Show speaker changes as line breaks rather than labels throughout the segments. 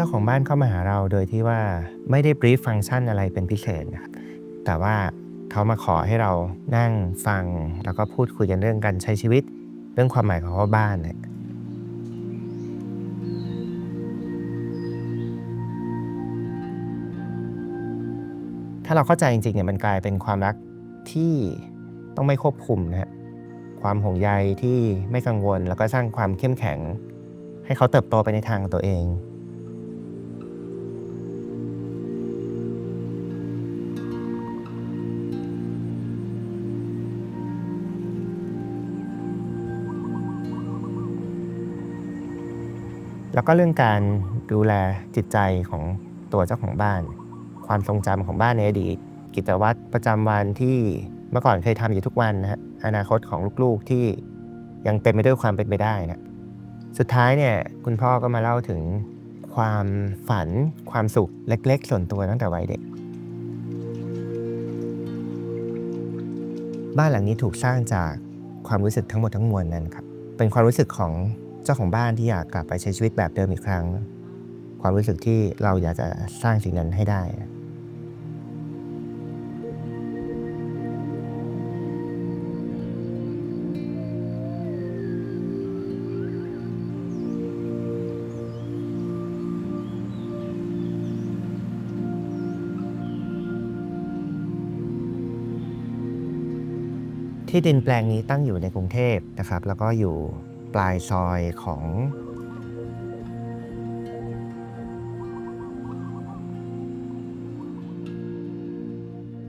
จ้าของบ้านเข้ามาหาเราโดยที่ว่าไม่ได้บรีฟฟังก์ชันอะไรเป็นพิเศษนะครับแต่ว่าเขามาขอให้เรานั่งฟังแล้วก็พูดคุยกันเรื่องการใช้ชีวิตเรื่องความหมายของว่าบ้านเนี่ยถ้าเราเข้าใจจริงๆเนี่ยมันกลายเป็นความรักที่ต้องไม่ควบคุมนะฮะความห่วงใยที่ไม่กังวลแล้วก็สร้างความเข้มแข็งให้เขาเติบโตไปในทางของตัวเอง แล้วก็เรื่องการดูแลจิตใจของตัวเจ้าของบ้านความทรงจำของบ้านในอดีตกิจวัตรประจำวันที่เมื่อก่อนเคยทำอยู่ทุกวันนะฮะอนาคตของลูกๆที่ยังเต็มไปด้วยความเป็นไปได้นะสุดท้ายเนี่ยคุณพ่อก็มาเล่าถึงความฝันความสุขเล็กๆส่วนตัวตั้งแต่วัยเด็กบ้านหลังนี้ถูกสร้างจากความรู้สึกทั้งหมดทั้งมวลนั้นครับเป็นความรู้สึกของเจ้าของบ้านที่อยากกลับไปใช้ชีวิตแบบเดิมอีกครั้ง ความรู้สึกที่เราอยากจะสร้างสิ่งนั้นให้ได้ที่ดินแปลงนี้ตั้งอยู่ในกรุงเทพนะครับแล้วก็อยู่ปลายซอยของ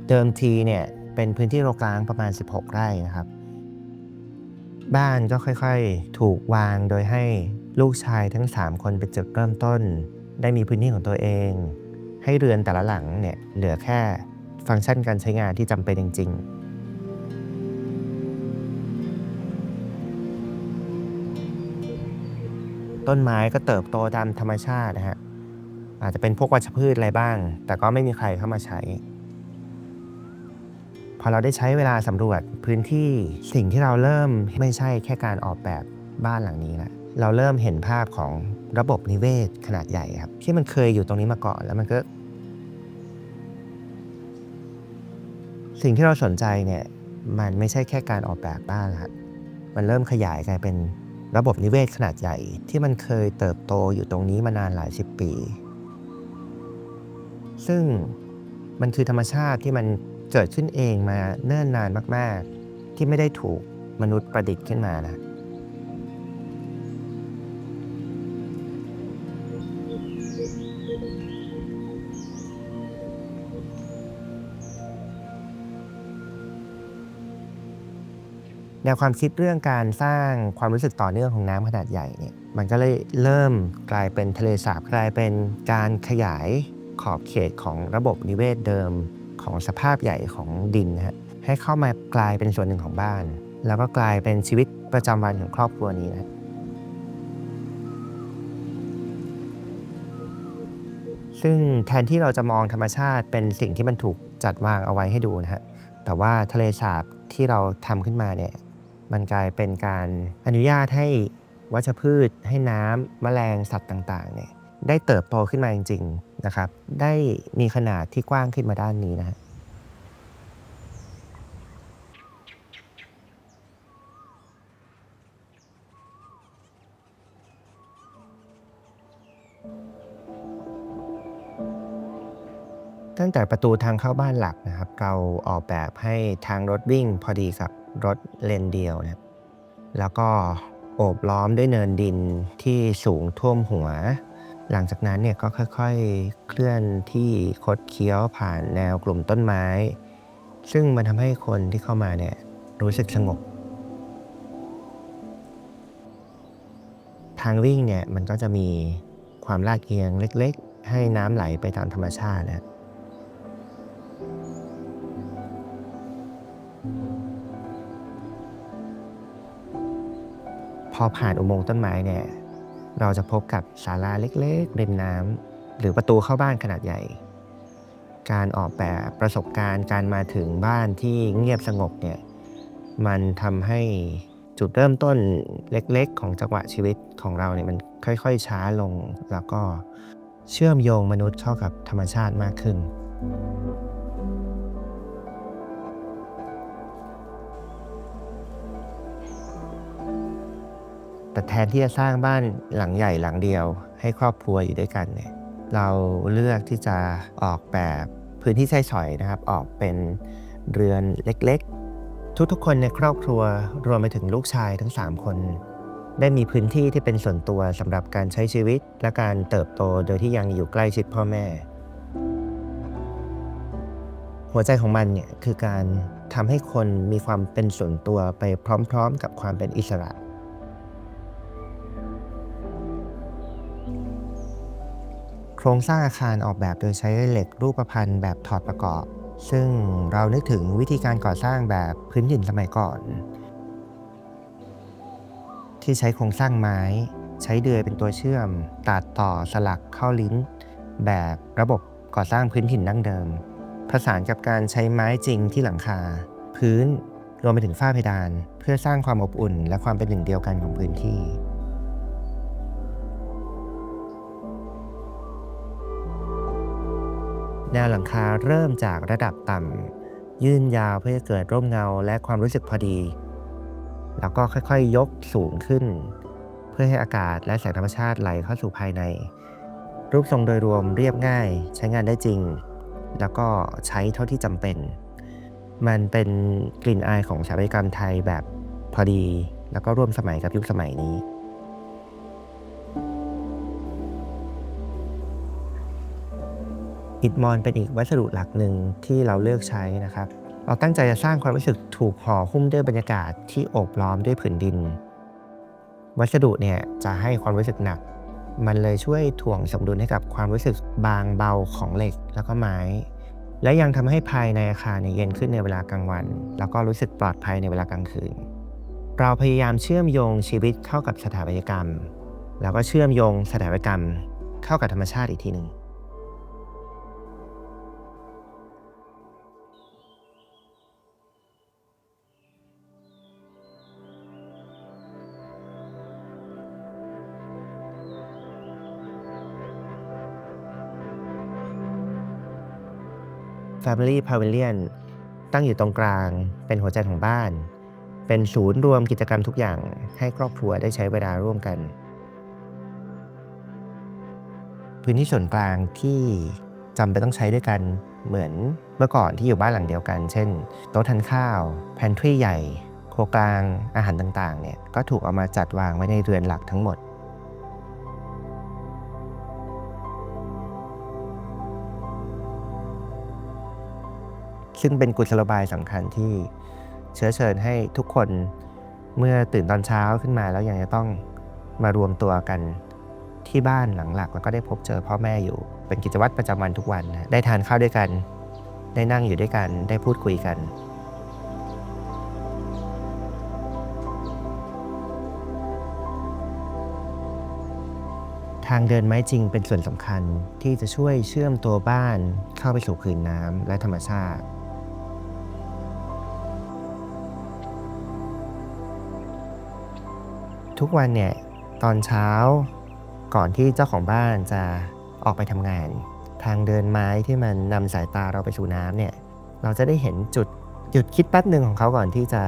เดิมทีเนี่ยเป็นพื้นที่รกร้างประมาณ16 ไร่นะครับบ้านก็ค่อยๆถูกวางโดยให้ลูกชายทั้ง3คนเป็นจุดเริ่มต้นได้มีพื้นที่ของตัวเองให้เรือนแต่ละหลังเนี่ยเหลือแค่ฟังก์ชันการใช้งานที่จำเป็นจริงๆ ต้นไม้ก็เติบโตตามธรรมชาตินะฮะอาจจะเป็นพวกวัชพืชอะไรบ้างแต่ก็ไม่มีใครเข้ามาใช้พอเราได้ใช้เวลาสำรวจพื้นที่สิ่งที่เราเริ่มไม่ใช่แค่การออกแบบบ้านหลังนี้แล้วเราเริ่มเห็นภาพของระบบนิเวศขนาดใหญ่ครับที่มันเคยอยู่ตรงนี้มาก่อนแล้วมันก็สิ่งที่เราสนใจเนี่ยมันไม่ใช่แค่การออกแบบบ้านละมันเริ่มขยายกลายเป็นระบบนิเวศขนาดใหญ่ที่มันเคยเติบโตอยู่ตรงนี้มานานหลายสิบปี ซึ่งมันคือธรรมชาติที่มันเกิดขึ้นเองมาเนิ่นนานมากๆที่ไม่ได้ถูกมนุษย์ประดิษฐ์ขึ้นมานะแนวความคิดเรื่องการสร้างความรู้สึกต่อเนื่องของน้ำขนาดใหญ่เนี่ยมันก็เลยเริ่มกลายเป็นทะเลสาบกลายเป็นการขยายขอบเขตของระบบนิเวศเดิมของสภาพใหญ่ของดินนะฮะให้เข้ามากลายเป็นส่วนหนึ่งของบ้านแล้วก็กลายเป็นชีวิตประจำวันของครอบครัวนี้นะ ซึ่งแทนที่เราจะมองธรรมชาติเป็นสิ่งที่มันถูกจัดวางเอาไว้ให้ดูนะฮะแต่ว่าทะเลสาบที่เราทำขึ้นมาเนี่ยมันกลายเป็นการอนุญาตให้วัชพืชให้น้ำแมลงสัตว์ต่างๆเนี่ยได้เติบโตขึ้นมาจริงๆนะครับได้มีขนาดที่กว้างขึ้นมาด้านนี้นะฮะ ตั้งแต่ประตูทางเข้าบ้านหลักนะครับเราออกแบบให้ทางรถวิ่งพอดีกับรถเลนเดียวนะครับแล้วก็โอบล้อมด้วยเนินดินที่สูงท่วมหัวหลังจากนั้นเนี่ยก็ค่อยๆเคลื่อนที่คดเคี้ยวผ่านแนวกลุ่มต้นไม้ซึ่งมันทำให้คนที่เข้ามาเนี่ยรู้สึกสงบทางวิ่งเนี่ยมันก็จะมีความลาดเอียงเล็กๆให้น้ำไหลไปตามธรรมชาตินะ พอผ่านอุโมงค์ต้นไม้เนี่ยเราจะพบกับศาลาเล็กๆริมน้ำหรือประตูเข้าบ้านขนาดใหญ่การออกแบบประสบการณ์การมาถึงบ้านที่เงียบสงบเนี่ยมันทำให้จุดเริ่มต้นเล็กๆของจังหวะชีวิตของเราเนี่ยมันค่อยๆช้าลงแล้วก็ เชื่อมโยงมนุษย์เข้ากับธรรมชาติมากขึ้นแต่แทนที่จะสร้างบ้านหลังใหญ่หลังเดียวให้ครอบครัวอยู่ด้วยกันเนี่ยเราเลือกที่จะออกแบบพื้นที่ใช้สอยนะครับออกเป็นเรือนเล็กๆทุกๆคนในครอบครัวรวมไปถึงลูกชายทั้ง3คนได้มีพื้นที่ที่เป็นส่วนตัวสำหรับการใช้ชีวิตและการเติบโตโดยที่ยังอยู่ใกล้ชิดพ่อแม่หัวใจของมันเนี่ยคือการทำให้คนมีความเป็นส่วนตัวไปพร้อมๆกับความเป็นอิสระ โครงสร้างอาคารออกแบบโดยใช้เหล็กรูปพรรณแบบถอดประกอบ ซึ่งเรานึกถึงวิธีการก่อสร้างแบบพื้นถิ่นสมัยก่อนที่ใช้โครงสร้างไม้ใช้เดือยเป็นตัวเชื่อมตัดต่อสลักเข้าลิ้นแบบระบบก่อสร้างพื้นถิ่นดั้งเดิมผสานกับการใช้ไม้จริงที่หลังคาพื้นรวมไปถึงฝ้าเพดานเพื่อสร้างความอบอุ่นและความเป็นหนึ่งเดียวกันของพื้นที่ แนวหลังคาเริ่มจากระดับต่ำยื่นยาวเพื่อให้เกิดร่มเงาและความรู้สึกพอดีแล้วก็ค่อยๆยกสูงขึ้นเพื่อให้อากาศและแสงธรรมชาติไหลเข้าสู่ภายในรูปทรงโดยรวมเรียบง่ายใช้งานได้จริงแล้วก็ใช้เท่าที่จำเป็นมันเป็นกลิ่นอายของสถาปัตยกรรมไทยแบบพอดีแล้วก็ร่วมสมัยกับยุคสมัยนี้ อิฐมอนเป็นอีกวัสดุหลักหนึ่งที่เราเลือกใช้นะครับเราตั้งใจจะสร้างความรู้สึกถูกห่อหุ้มด้วยบรรยากาศที่โอบล้อมด้วยผืนดินวัสดุเนี่ยจะให้ความรู้สึกหนักมันเลยช่วยถ่วงสมดุลให้กับความรู้สึกบางเบาของเหล็กแล้วก็ไม้และยังทำให้ภายในอาคารเย็นขึ้นในเวลากลางวันแล้วก็รู้สึกปลอดภัยในเวลากลางคืนเราพยายามเชื่อมโยงชีวิตเข้ากับสถาปัตยกรรมแล้วก็เชื่อมโยงสถาปัตยกรรมเข้ากับธรรมชาติอีกทีหนึ่ง Family Pavilion ตั้งอยู่ตรงกลางเป็นหัวใจของบ้านเป็นศูนย์รวมกิจกรรมทุกอย่างให้ครอบครัวได้ใช้เวลาร่วมกันพื้นที่ส่วนกลางที่จำเป็นต้องใช้ด้วยกันเหมือนเมื่อก่อนที่อยู่บ้านหลังเดียวกันเช่นโต๊ะทานข้าวแพนทรีใหญ่โครงกลางอาหารต่างๆเนี่ยก็ถูกเอามาจัดวางไว้ในเรือนหลักทั้งหมดซึ่งเป็นกุศโลบายสำคัญที่เชื้อเชิญให้ทุกคนเมื่อตื่นตอนเช้าขึ้นมาแล้วยังจะต้องมารวมตัวกันที่บ้านหลังหลักแล้วก็ได้พบเจอพ่อแม่อยู่เป็นกิจวัตรประจำวันทุกวันนะได้ทานข้าวด้วยกันได้นั่งอยู่ด้วยกันได้พูดคุยกันทางเดินไม้จริงเป็นส่วนสำคัญที่จะช่วยเชื่อมตัวบ้านเข้าไปสู่ผืนน้ำและธรรมชาติทุกวันเนี่ยตอนเช้าก่อนที่เจ้าของบ้านจะออกไปทำงานทางเดินไม้ที่มันนำสายตาเราไปสู่น้ำเนี่ยเราจะได้เห็นจุดหยุดคิดแป๊บหนึ่งของเขาก่อนที่จะ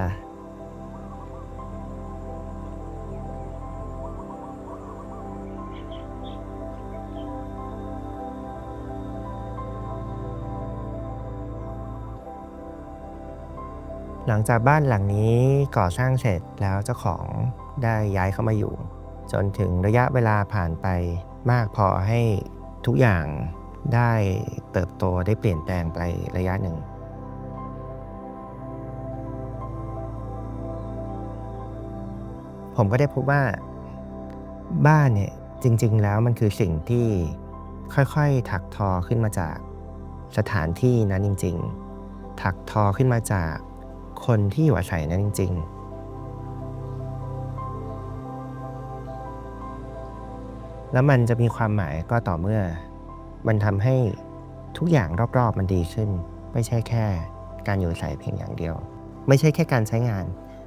หลังจากบ้านหลังนี้ก่อสร้างเสร็จแล้วเจ้าของได้ย้ายเข้ามาอยู่จนถึงระยะเวลาผ่านไปมากพอให้ทุกอย่างได้เติบโตได้เปลี่ยนแปลงไประยะหนึ่งผมก็ได้พบว่าบ้านเนี่ยจริงๆแล้วมันคือสิ่งที่ค่อยๆถักทอขึ้นมาจากสถานที่นั้นจริงๆถักทอขึ้นมาจากคนที่อยู่อาศัยนั้นจริงๆแล้วมันจะมีความหมายก็ต่อเมื่อมันทำให้ทุกอย่างรอบๆมันดีขึ้นไม่ใช่แค่การอยู่อาศัยเพียงอย่างเดียวไม่ใช่แค่การใช้งาน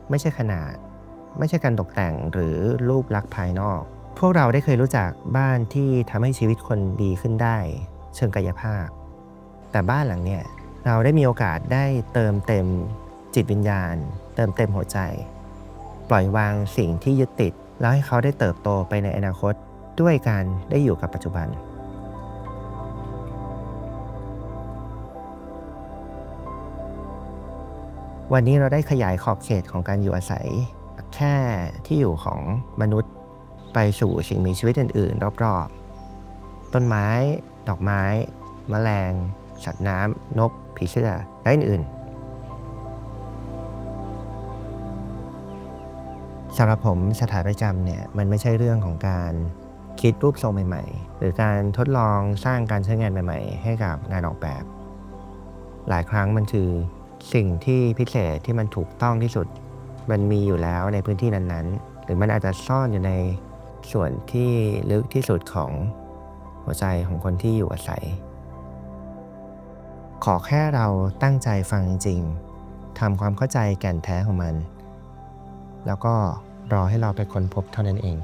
ไม่ใช่ขนาดไม่ใช่การตกแต่งหรือรูปลักษณ์ภายนอก พวกเราได้เคยรู้จักบ้านที่ทำให้ชีวิตคนดีขึ้นได้เชิงกายภาพแต่บ้านหลังเนี่ยเราได้มีโอกาสได้เติมเต็มจิตวิญญาณเติมเต็มหัวใจปล่อยวางสิ่งที่ยึดติดแล้วให้เขาได้เติบโตไปในอนาคตด้วยการได้อยู่กับปัจจุบันวันนี้เราได้ขยายขอบเขตของการอยู่อาศัยแค่ที่อยู่ของมนุษย์ไปสู่สิ่งมีชีวิตอื่นๆรอบๆต้นไม้ดอกไม้แมลงสัตว์น้ำนกผีเสื้อและอื่นๆสำหรับผมสถานประจำเนี่ยมันไม่ใช่เรื่องของการคิดรูปทรงใหม่ๆหรือการทดลองสร้างการใช้งานใหม่ๆให้กับงานออกแบบหลายครั้งมันคือสิ่งที่พิเศษที่มันถูกต้องที่สุดมันมีอยู่แล้วในพื้นที่นั้นๆหรือมันอาจจะซ่อนอยู่ในส่วนที่ลึกที่สุดของหัวใจของคนที่อยู่อาศัยขอแค่เราตั้งใจฟังจริงๆทำความเข้าใจแก่นแท้ของมันแล้วก็รอให้เราไปค้นพบเท่านั้นเอง